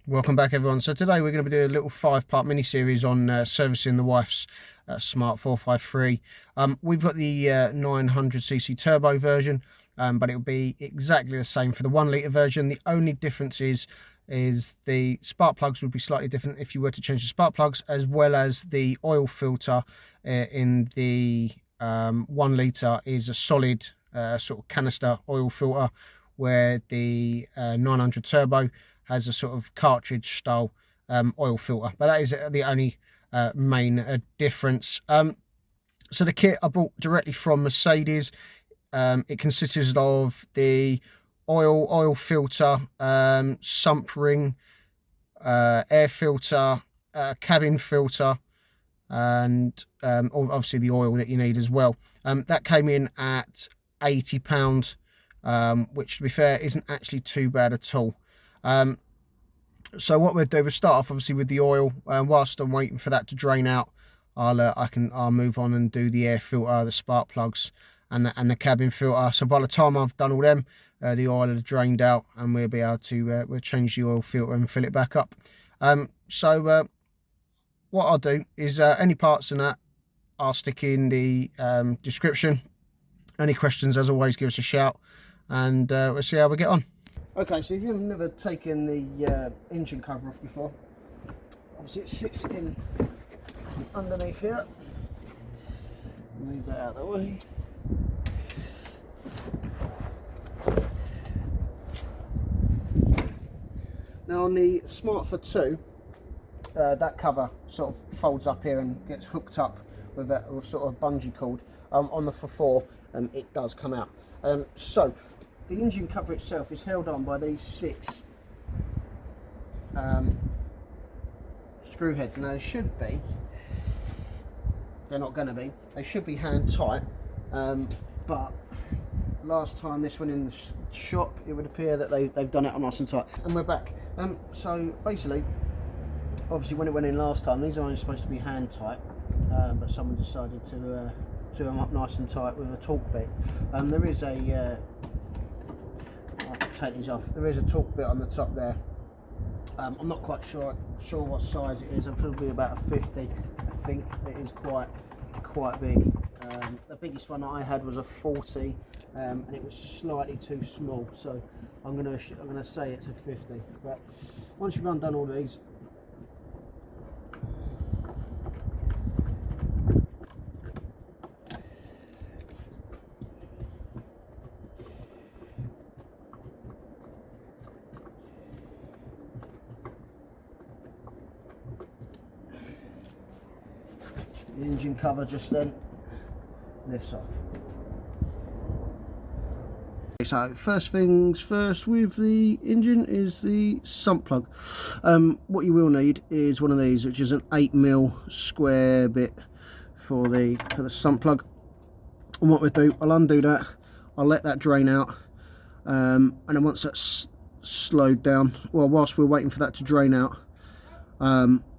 Welcome back, everyone. So today we're going to be doing a little 5-part mini series on servicing the wife's Smart 453. We've got the 900cc turbo version, but it'll be exactly the same for the 1 litre version. The only difference is the spark plugs would be slightly different if you were to change the spark plugs, as well as the oil filter in the 1 litre is a solid sort of canister oil filter, where the 900 turbo has a sort of cartridge style oil filter. But that is the only main difference. So the kit I bought directly from Mercedes. It consists of the oil filter, sump ring, air filter, cabin filter, and obviously the oil that you need as well. That came in at £80, which, to be fair, isn't actually too bad at all. So what we'll do, we'll start off obviously with the oil. Whilst I'm waiting for that to drain out, I'll move on and do the air filter, the spark plugs, and the cabin filter. So by the time I've done all them, the oil has drained out, and we'll be able to we'll change the oil filter and fill it back up. So what I'll do is any parts in that I'll stick in the description. Any questions, as always, give us a shout, and we'll see how we get on. Okay, so if you've never taken the engine cover off before, obviously it sits in underneath here. Move that out of the way. Now on the Smart for 2, that cover sort of folds up here and gets hooked up with a sort of bungee cord. On the for 4, it does come out. So the engine cover itself is held on by these 6 screw heads. Now they should be, they're not going to be, they should be hand tight, but last time this went in the shop, it would appear that they've done it on nice and tight. And we're back. So basically, obviously when it went in last time, these are only supposed to be hand tight, but someone decided to do them up nice and tight with a torque bit. There is a I'll take these off. There is a torque bit on the top there. I'm not quite sure what size it is. I'm probably about a 50. I think it is quite big. The biggest one that I had was a 40, and it was slightly too small. So I'm gonna say it's a 50. But once you've undone all these, the engine cover just then lifts off. So first things first with the engine is the sump plug. What you will need is one of these, which is an 8mm square bit for the sump plug. And what we'll do, I'll undo that, I'll let that drain out, and then once that's slowed down, well, whilst we're waiting for that to drain out,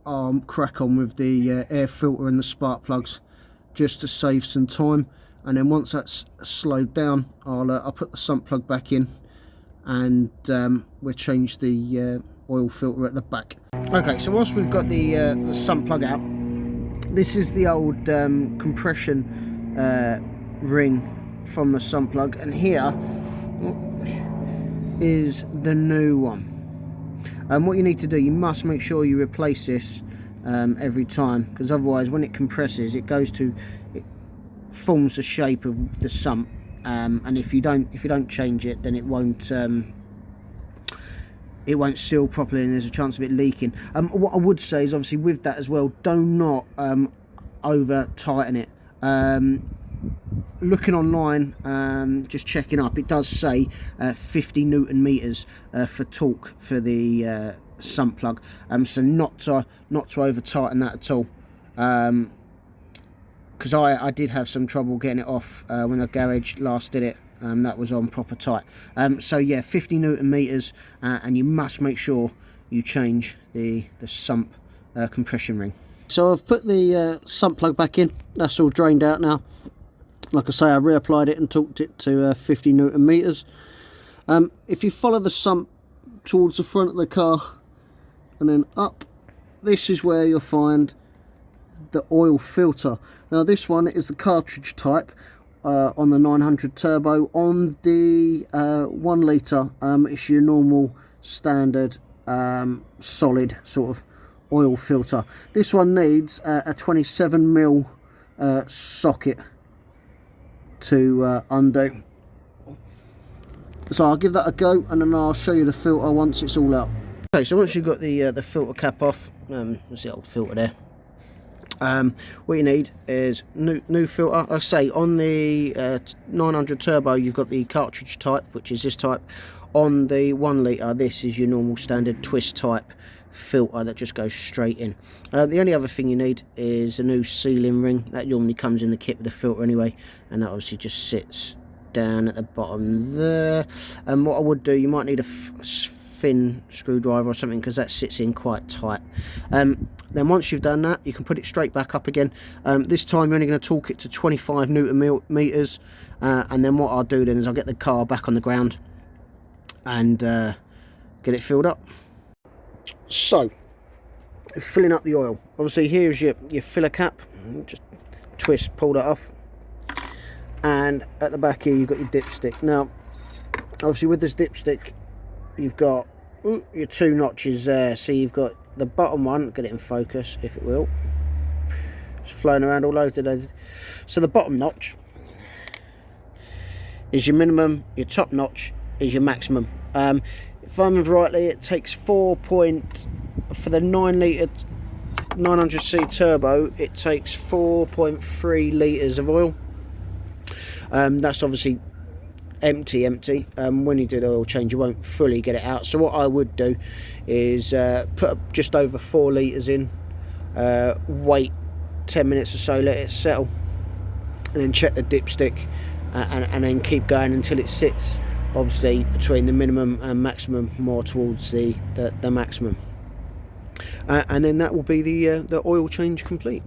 I'll crack on with the air filter and the spark plugs, just to save some time. And then once that's slowed down, I'll put the sump plug back in, and we'll change the oil filter at the back. Okay, so whilst we've got the sump plug out, this is the old compression ring from the sump plug, and here is the new one. What you need to do, you must make sure you replace this every time, because otherwise when it compresses, it forms the shape of the sump, and if you don't change it, then it won't seal properly, and there's a chance of it leaking. What I would say is, obviously with that as well, do not over tighten it. Looking online, just checking up, it does say 50 Newton meters for torque for the sump plug, so not to over tighten that at all, because I did have some trouble getting it off when the garage last did it. That was on proper tight. So yeah, 50 Newton meters, and you must make sure you change the sump compression ring. So I've put the sump plug back in. That's all drained out now. Like I say, I reapplied it and torqued it to 50 Newton meters. If you follow the sump towards the front of the car, and then up. This is where you'll find the oil filter. Now this one is the cartridge type on the 900 turbo. On the 1 litre, it's your normal standard solid sort of oil filter. This one needs a 27mm socket to undo. So I'll give that a go, and then I'll show you the filter once it's all out. Okay, so once you've got the filter cap off, there's the old filter there. What you need is new filter. Like I say, on the 900 turbo you've got the cartridge type, which is this type. On the 1 litre, this is your normal standard twist type filter that just goes straight in. The only other thing you need is a new sealing ring. That normally comes in the kit with the filter anyway, and that obviously just sits down at the bottom there. And what I would do, you might need a thin screwdriver or something, because that sits in quite tight. Then once you've done that, you can put it straight back up again. This time you're only going to torque it to 25 Newton meters, and then what I'll do then is I'll get the car back on the ground and get it filled up. So, filling up the oil. Obviously here's your filler cap. Just twist, pull that off, and at the back here you've got your dipstick. Now obviously with this dipstick you've got your 2 notches there. So you've got the bottom one, get it in focus if it will, it's flowing around all over today. So the bottom notch is your minimum, your top notch is your maximum. If I remember rightly, it takes for the 9 litre 900c turbo, it takes 4.3 litres of oil. That's obviously empty. When you do the oil change you won't fully get it out, so what I would do is put just over 4 litres in, wait 10 minutes or so, let it settle, and then check the dipstick, and then keep going until it sits obviously between the minimum and maximum, more towards the maximum, and then that will be the oil change complete.